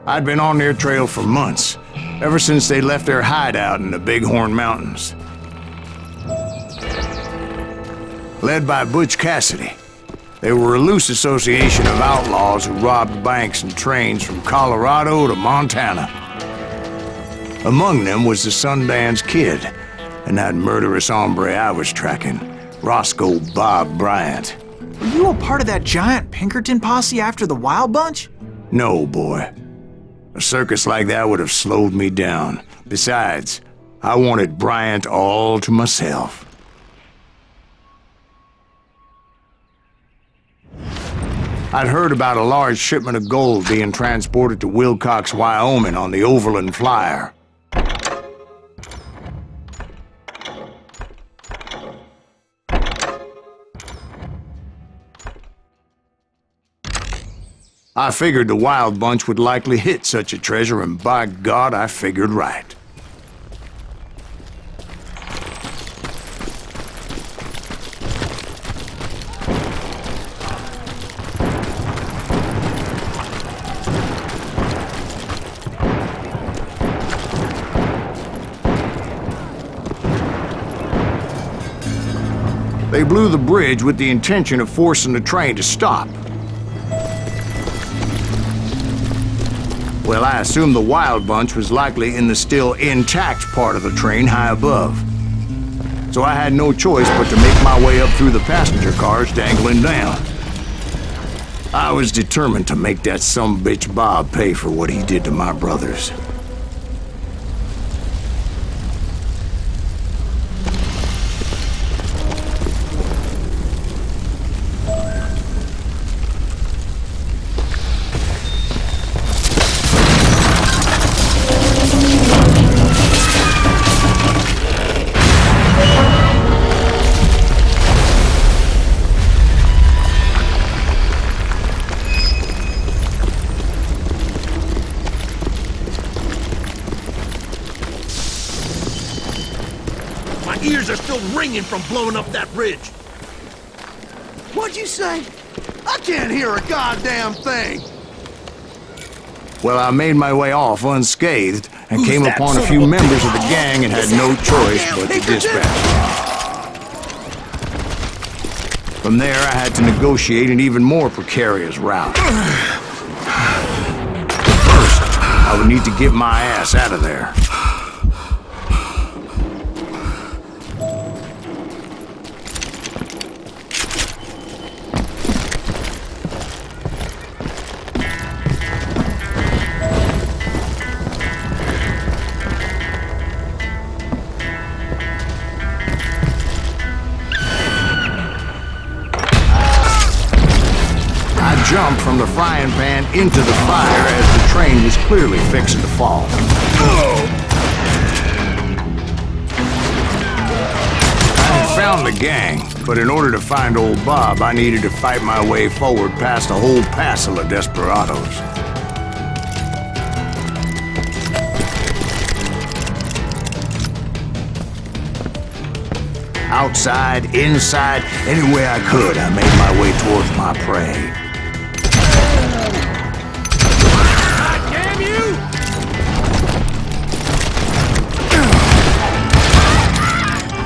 I'd been on their trail for months, ever since they left their hideout in the Bighorn Mountains. Led by Butch Cassidy, they were a loose association of outlaws who robbed banks and trains from Colorado to Montana. Among them was the Sundance Kid, and that murderous hombre I was tracking, Roscoe Bob Bryant. Were you a part of that giant Pinkerton posse after the Wild Bunch? No, boy. A circus like that would have slowed me down. Besides, I wanted Bryant all to myself. I'd heard about a large shipment of gold being transported to Wilcox, Wyoming on the Overland Flyer. I figured the Wild Bunch would likely hit such a treasure, and by God, I figured right. They blew the bridge with the intention of forcing the train to stop. Well, I assumed the Wild Bunch was likely in the still intact part of the train high above. So I had no choice but to make my way up through the passenger cars dangling down. I was determined to make that sumbitch Bob pay for what he did to my brothers. Ears are still ringing from blowing up that bridge. What'd you say? I can't hear a goddamn thing. Well, I made my way off unscathed and came upon a few members of the gang and had no choice but to dispatch them. From there, I had to negotiate an even more precarious route. First, I would need to get my ass out of there. Jumped from the frying pan into the fire as the train was clearly fixing to fall. I had found the gang, but in order to find old Bob, I needed to fight my way forward past a whole passel of desperados. Outside, inside, any way I could, I made my way towards my prey.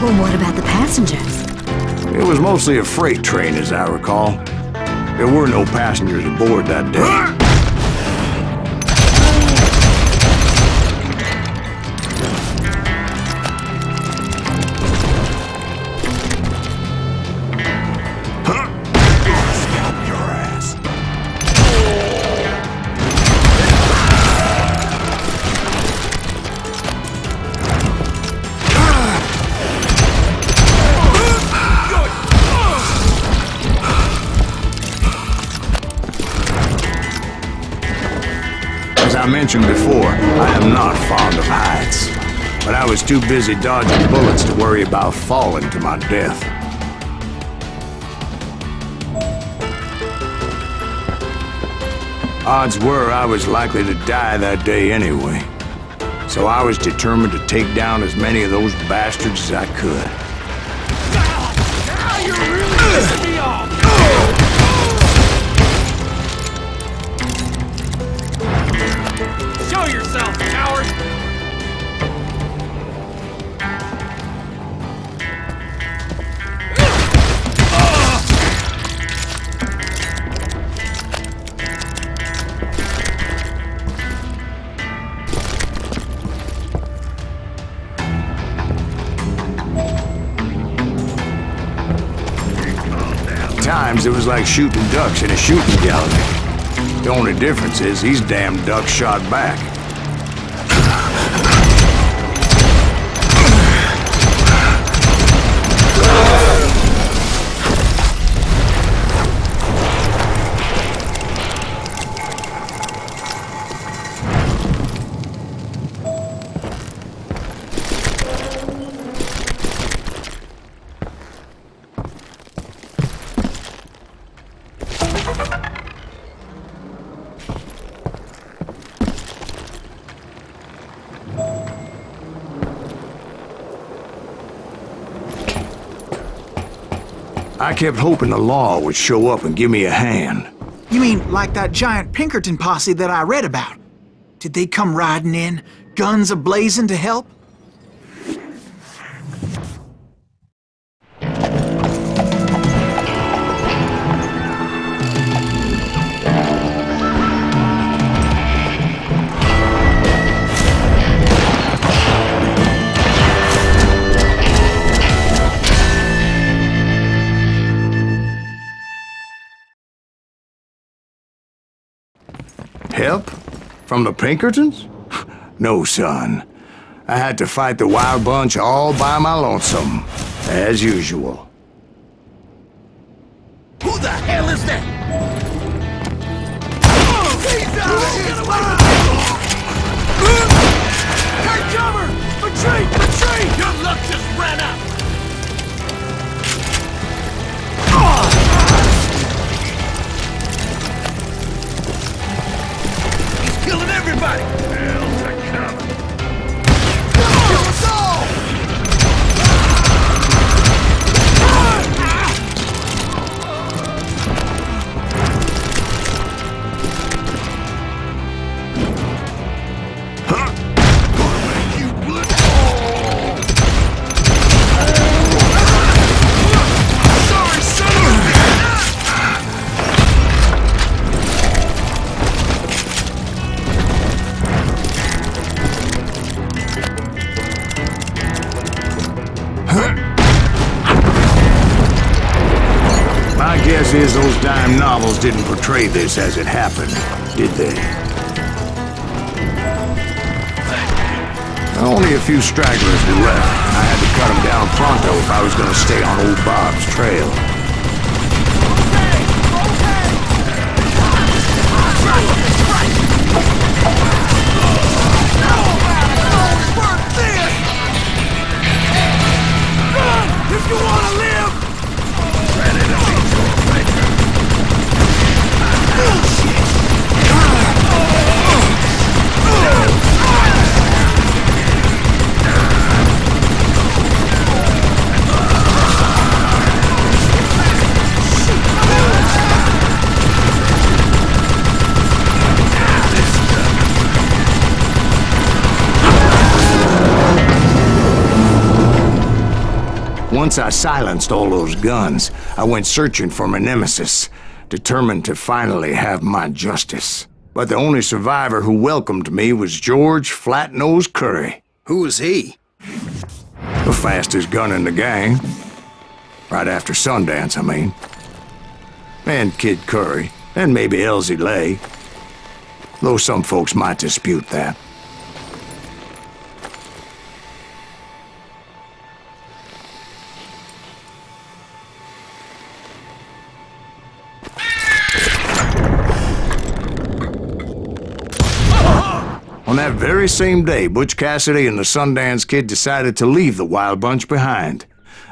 Well, what about the passengers? It was mostly a freight train, as I recall. There were no passengers aboard that day. As I mentioned before, I am not fond of heights, but I was too busy dodging bullets to worry about falling to my death. Odds were I was likely to die that day anyway, so I was determined to take down as many of those bastards as I could. Now you're really pissing me off! times it was like shooting ducks in a shooting gallery. The only difference is these damn ducks shot back. I kept hoping the law would show up and give me a hand. You mean like that giant Pinkerton posse that I read about? Did they come riding in, guns a-blazing to help? Help? From the Pinkertons? No, son. I had to fight the Wild Bunch all by my lonesome, as usual. Who the hell is that? Take cover! Retreat! Retreat! Your luck just ran out! He's killing everybody! Hell's a coming! Kill us all! My guess is those dime novels didn't portray this as it happened, did they? Only a few stragglers were left. I had to cut them down pronto if I was going to stay on old Bob's trail. If you want to live! Once I silenced all those guns, I went searching for my nemesis, determined to finally have my justice. But the only survivor who welcomed me was George Flat-Nose Curry. Who is he? The fastest gun in the gang. Right after Sundance, I mean. And Kid Curry, and maybe Elsie Lay. Though some folks might dispute that. On that very same day, Butch Cassidy and the Sundance Kid decided to leave the Wild Bunch behind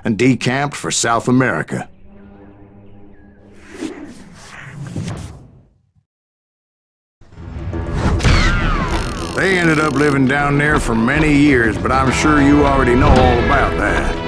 and decamped for South America. They ended up living down there for many years, but I'm sure you already know all about that.